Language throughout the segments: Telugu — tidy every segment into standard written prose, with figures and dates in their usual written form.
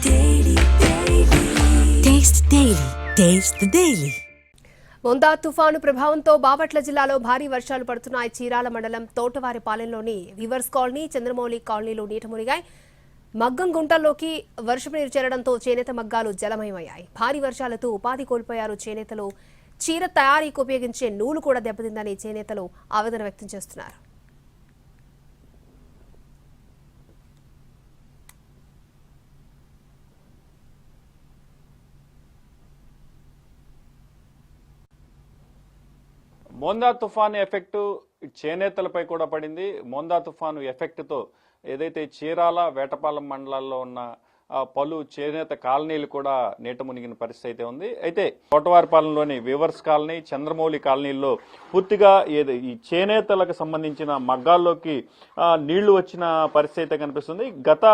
Taste Daily. Taste the Daily. Montha తుఫాను ప్రభావంతో బాపట్ల జిల్లాలో భారీ వర్షాలు పడుతున్నాయి. చీరాల మండలం తోటవారిపాలెంలోని వివర్స్ కాలనీ, చంద్రమౌళి కాలనీలు నీట మునిగాయి. మగ్గం గుంటల్లోకి వర్షపు నీరు చేరడంతో చేనేత మగ్గాలు జలమయమయ్యాయి. భారీ వర్షాలతో ఉపాధి కోల్పోయారు చేనేతలు. చీర తయారీకి ఉపయోగించే నూలు కూడా దెబ్బతిందని చేనేతలు ఆవేదన వ్యక్తం చేస్తున్నారు. మోందా తుఫాను ఎఫెక్టు చేనేతలపై కూడా పడింది. మోందా తుఫాను ఎఫెక్ట్తో ఏదైతే చీరాల, వేటపాలెం మండలాల్లో ఉన్న పలు చేనేత కాలనీలు కూడా నీట మునిగిన పరిస్థితి అయితే ఉంది. అయితే తోటవారిపాలెంలోని వివర్స్ కాలనీ, చంద్రమౌళి కాలనీల్లో పూర్తిగా ఈ చేనేతలకు సంబంధించిన మగ్గాల్లోకి నీళ్లు వచ్చిన పరిస్థితి అయితే కనిపిస్తుంది. గత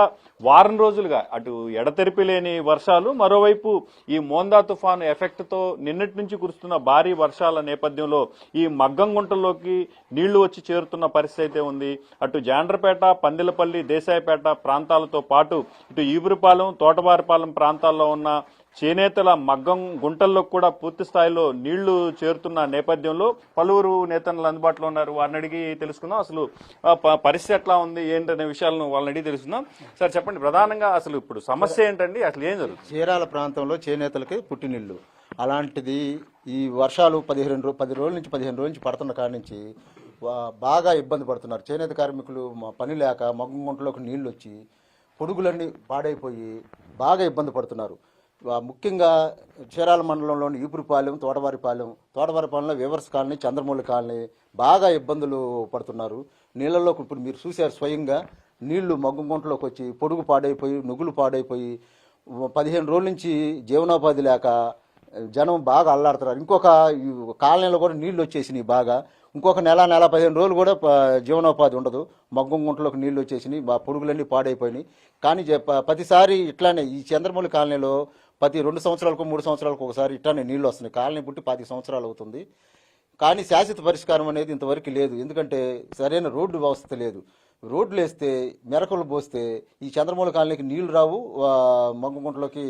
వారం రోజులుగా అటు ఎడతెరిపి లేని వర్షాలు, మరోవైపు ఈ మోందా తుఫాను ఎఫెక్ట్తో నిన్నటి నుంచి కురుస్తున్న భారీ వర్షాల నేపథ్యంలో ఈ మగ్గం గుంటల్లోకి నీళ్లు వచ్చి చేరుతున్న పరిస్థితి అయితే ఉంది. అటు జాండ్రపేట, పందిలపల్లి, దేశాయపేట ప్రాంతాలతో పాటు ఇటు ఈబురుపాలెం, తోటవారిపాలెం ప్రాంతాల్లో ఉన్న చేనేతల మగ్గం గుంటల్లో కూడా పూర్తి స్థాయిలో నీళ్లు చేరుతున్న నేపథ్యంలో పలువురు నేతలు అందుబాటులో ఉన్నారు. వారిని అడిగి తెలుసుకుందాం అసలు పరిస్థితి ఎట్లా ఉంది ఏంటనే విషయాలను వాళ్ళని అడిగి తెలుసుకుందాం. సార్ చెప్పండి, ప్రధానంగా అసలు ఇప్పుడు సమస్య ఏంటండి, అసలు ఏం జరుగుతుంది? చీరాల ప్రాంతంలో చేనేతలకి పుట్టినిల్లు, అలాంటిది ఈ వర్షాలు 10 రోజుల నుంచి 15 రోజుల నుంచి పడుతున్న కాడి నుంచి బాగా ఇబ్బంది పడుతున్నారు చేనేత కార్మికులు. పని లేక మగ్గం గుంటలోకి నీళ్లు వచ్చి పొడుగులన్నీ పాడైపోయి బాగా ఇబ్బంది పడుతున్నారు. ముఖ్యంగా చీరాల మండలంలోని ఈపురుపాలెం, తోటవారిపాలెంలో వివర్స్ కాలనీ, చంద్రమౌళి కాలనీ బాగా ఇబ్బందులు పడుతున్నారు. నీళ్ళలోకి ఇప్పుడు మీరు చూశారు స్వయంగా, నీళ్లు మగ్గం గుంటలోకి వచ్చి పొడుగు పాడైపోయి, నుగులు పాడైపోయి 15 రోజుల నుంచి జీవనోపాధి లేక జనం బాగా అల్లాడుతున్నారు. ఇంకొక కాలనీలో కూడా నీళ్లు వచ్చేసినాయి బాగా. ఇంకొక నెల 15 రోజులు కూడా జీవనోపాధి ఉండదు. మగ్గం గుంటలోకి నీళ్లు వచ్చేసినాయి, పొడుగులన్నీ పాడైపోయినాయి. కానీ ప్రతిసారి ఇట్లానే ఈ చంద్రమౌళి కాలనీలో ప్రతి 2 సంవత్సరాలకు 3 సంవత్సరాలకు ఒకసారి ఇట్లానే నీళ్లు వస్తున్నాయి. కాలనీ పుట్టి 10 సంవత్సరాలు అవుతుంది. కానీ శాశ్వత పరిష్కారం అనేది ఇంతవరకు లేదు. ఎందుకంటే సరైన రోడ్డు వ్యవస్థ లేదు. రోడ్లు వేస్తే, మెరకలు పోస్తే ఈ చంద్రమౌళి కాలనీకి నీళ్లు రావు, మగ్గం గుంటలోకి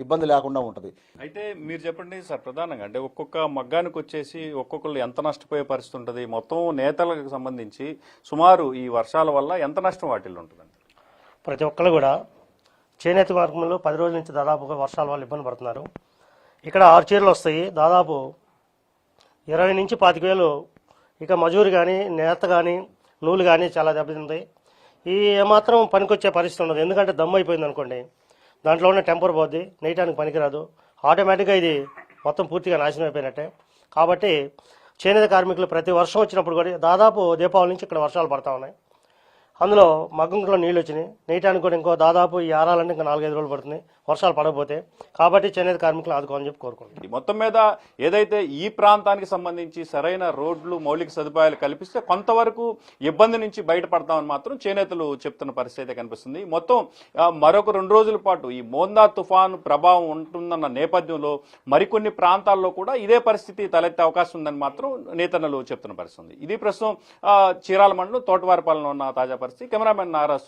ఇబ్బంది లేకుండా ఉంటుంది. అయితే మీరు చెప్పండి సార్, ప్రధానంగా అంటే ఒక్కొక్క మగ్గానికి వచ్చేసి ఒక్కొక్కరు ఎంత నష్టపోయే పరిస్థితి ఉంటుంది? మొత్తం నేతలకు సంబంధించి సుమారు ఈ వర్షాల వల్ల ఎంత నష్టం వాటిల్లో ఉంటుందండి? ప్రతి ఒక్కరు కూడా చేనేత మార్గంలో 10 రోజుల నుంచి దాదాపుగా వర్షాల వల్ల ఇబ్బంది పడుతున్నారు. ఇక్కడ 6 చీరలు వస్తాయి, దాదాపు 20 నుంచి 25,000. ఇక మజూరు కానీ, నేత కానీ, నూలు కానీ చాలా దెబ్బతింటాయి. ఈ ఏమాత్రం పనికొచ్చే పరిస్థితి ఉండదు. ఎందుకంటే దమ్ము అయిపోయింది అనుకోండి, దాంట్లో ఉన్న టెంపర్ పోద్ది, నేయటానికి పనికిరాదు, ఆటోమేటిక్గా ఇది మొత్తం పూర్తిగా నాశనం అయిపోయినట్టే. కాబట్టి చేనేత కార్మికులు ప్రతి వర్షం వచ్చినప్పుడు కూడా దాదాపు దీపావళి నుంచి ఇక్కడ వర్షాలు పడతా ఉన్నాయి. అందులో మగ్గంలో నీళ్ళు వచ్చినాయి, నేయటానికి కూడా ఇంకో దాదాపు ఈ ఆరాలంటే ఇంకా 4-5 రోజులు పడుతుంది వర్షాలు పడకపోతే. కాబట్టి చేనేత కార్మికులు ఆదుకోవాలని చెప్పి కోరుకుంటున్నాం. మొత్తం మీద ఏదైతే ఈ ప్రాంతానికి సంబంధించి సరైన రోడ్లు, మౌలిక సదుపాయాలు కల్పిస్తే కొంతవరకు ఇబ్బంది నుంచి బయటపడతామని మాత్రం చేనేతలు చెప్తున్న పరిస్థితి కనిపిస్తుంది. మొత్తం మరొక 2 రోజుల పాటు ఈ మోందా తుఫాను ప్రభావం ఉంటుందన్న నేపథ్యంలో మరికొన్ని ప్రాంతాల్లో కూడా ఇదే పరిస్థితి తలెత్తే అవకాశం ఉందని మాత్రం నేతలు చెప్తున్న పరిస్థితి. ఇది ప్రస్తుతం చీరాల మండలం తోటవారిపాలెంలో ఉన్న తాజా పరిస్థితి. కెమెరామెన్ నారాజు.